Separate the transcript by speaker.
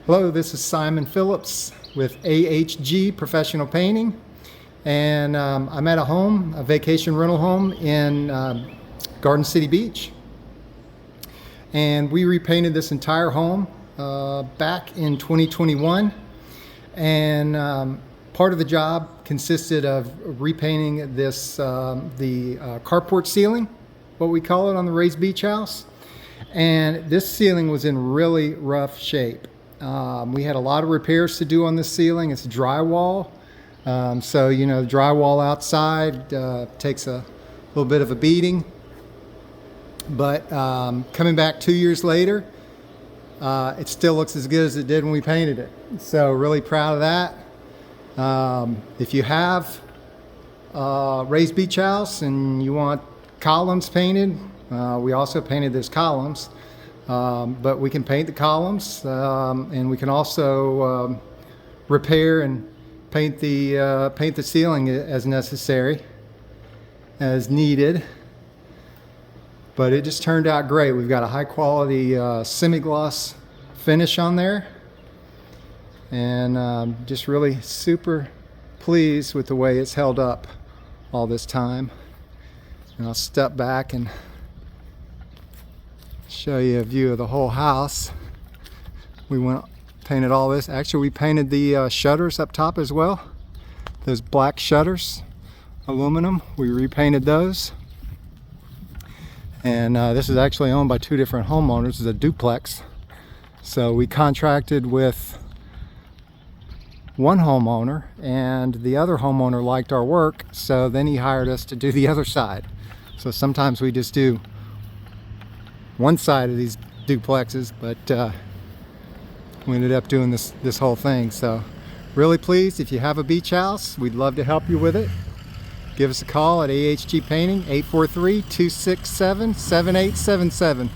Speaker 1: Hello, this is Simon Phillips with AHG Professional Painting, and I'm at a vacation rental home in Garden City Beach, and we repainted this entire home back in 2021, and part of the job consisted of repainting this the carport ceiling, what we call it on the raised beach house, and this ceiling was in really rough shape. We had a lot of repairs to do on this ceiling. It's drywall, so you know, drywall outside takes a little bit of a beating, but coming back 2 years later, it still looks as good as it did when we painted it. So really proud of that. If you have a raised beach house and you want columns painted, we also painted those columns. But we can paint the columns, and we can also repair and paint the ceiling as necessary, as needed. But it just turned out great. We've got a high quality semi-gloss finish on there, and just really super pleased with the way it's held up all this time. And I'll step back and show you a view of the whole house. We painted all this. Actually, we painted the shutters up top as well. Those black shutters, aluminum, we repainted those. And this is actually owned by two different homeowners. It's a duplex. So we contracted with one homeowner, and the other homeowner liked our work, so then he hired us to do the other side. So sometimes we just do one side of these duplexes, but we ended up doing this whole thing. So really pleased. If you have a beach house, we'd love to help you with it. Give us a call at AHG Painting, 843-267-7877.